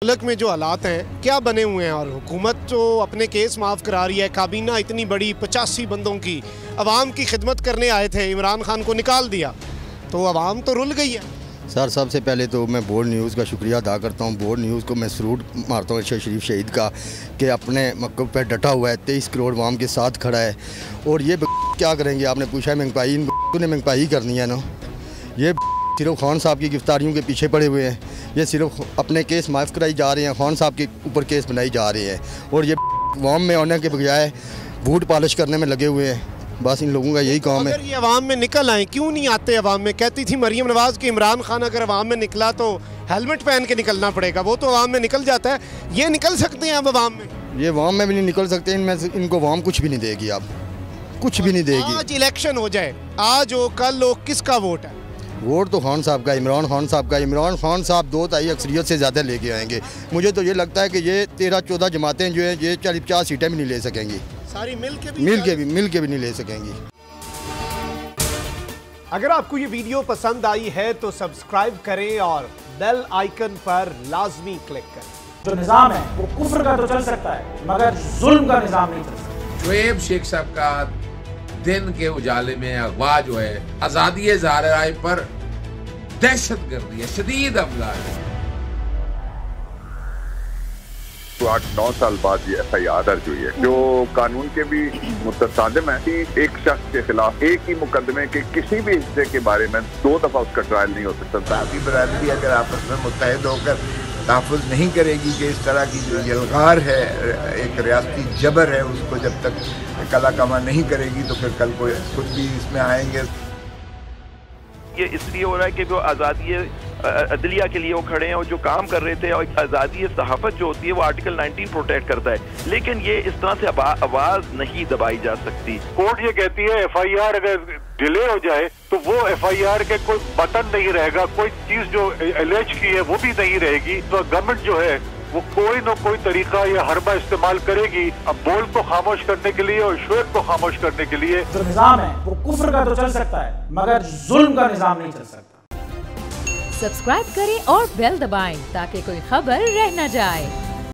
मुल्क में जो हालात हैं क्या बने हुए हैं और हुकूमत तो अपने केस माफ़ करा रही है। काबीना इतनी बड़ी 85 बंदों की अवाम की खिदमत करने आए थे, इमरान खान को निकाल दिया तो अवाम तो रुल गई है। सर सबसे पहले तो मैं बोर्ड न्यूज़ का शुक्रिया अदा करता हूँ। बोर्ड न्यूज़ को मैं सलूट मारता हूँ अर्शद शरीफ शहीद का कि अपने मकसद पर डटा हुआ है, 23 करोड़ अवाम के साथ खड़ा है। और ये क्या करेंगे, आपने पूछा है महंगाई, ने महंगाई करनी है ना। ये सिर्फ खान साहब की गिरफ्तारियों के पीछे पड़े हुए हैं, ये सिर्फ अपने केस माफ़ कराई जा रहे हैं, खान साहब के ऊपर केस बनाई जा रहे हैं और ये अवाम में आने के बजाय बूट पॉलिश करने में लगे हुए हैं। बस इन लोगों का यही काम है। अगर ये अवाम में निकल आए, क्यों नहीं आते अवाम में? कहती थी मरीम नवाज़ कि इमरान खान अगर अवाम में निकला तो हेलमेट पहन के निकलना पड़ेगा, वो तो अवाम में निकल जाता है। ये निकल सकते हैं अब अवाम में? ये अवाम में भी नहीं निकल सकते, इनमें इनको अवाम कुछ भी नहीं देगी, अब कुछ भी नहीं देगी। आज इलेक्शन हो जाए, आज हो कल हो, किसका वोट है? वोट तो खान साहब का, इमरान खान साहब का। इमरान खान साहब 2 अक्सरियत से ज़्यादा लेके आएंगे। मुझे तो ये लगता है कि ये 13-14 जमातें जो हैं ये 40-50 सीटें भी नहीं ले सकेंगी, सारी मिल के भी नहीं ले सकेंगी। अगर आपको ये वीडियो पसंद आई है तो सब्सक्राइब करें और बेल आइकन पर लाजमी क्लिक करें। जो निजाम है वो कुफ्र का तो चल सकता है मगर जुल्म का निजाम नहीं चल सकता। शोएब शेख साहब का दिन के उजाले में अगवा जो है, आजादी इज़हार राय पर दहशतगर्दी है, शदीद हमला है। तो 8-9 साल बाद ये FIR दर्ज हुई है जो कानून के भी मुतसादिम है कि एक शख्स के खिलाफ एक ही मुकदमे के किसी भी हिस्से के बारे में 2 दफा उसका ट्रायल नहीं हो सकता। साथी बरादरी अगर आपस में मुत्तहिद होकर तहफ़्फ़ुज़ नहीं करेगी कि इस तरह की जो यलगार है, एक रियासती जबर है, उसको जब तक कला कमा नहीं करेगी तो फिर कल को खुद भी इसमें आएंगे। ये इसलिए हो रहा है कि जो आज़ादी अदलिया के लिए वो खड़े हैं और जो काम कर रहे थे, और आज़ादी सहाफ़त जो होती है वो आर्टिकल 19 प्रोटेक्ट करता है, लेकिन ये इस तरह से आवाज़ नहीं दबाई जा सकती। कोर्ट ये कहती है FIR अगर डिले हो जाए तो वो FIR के कोई बटन नहीं रहेगा, कोई चीज जो एलेज की है वो भी नहीं रहेगी। तो गवर्नमेंट जो है वो कोई न कोई तरीका या हरबा इस्तेमाल करेगी अब बोल को खामोश करने के लिए और शोएब को खामोश करने के लिए। जो निजाम है वो कुफ्र का तो चल सकता है मगर जुल्म का निजाम नहीं चल सकता। सब्सक्राइब करें और बेल दबाएं ताकि कोई खबर रह न जाए।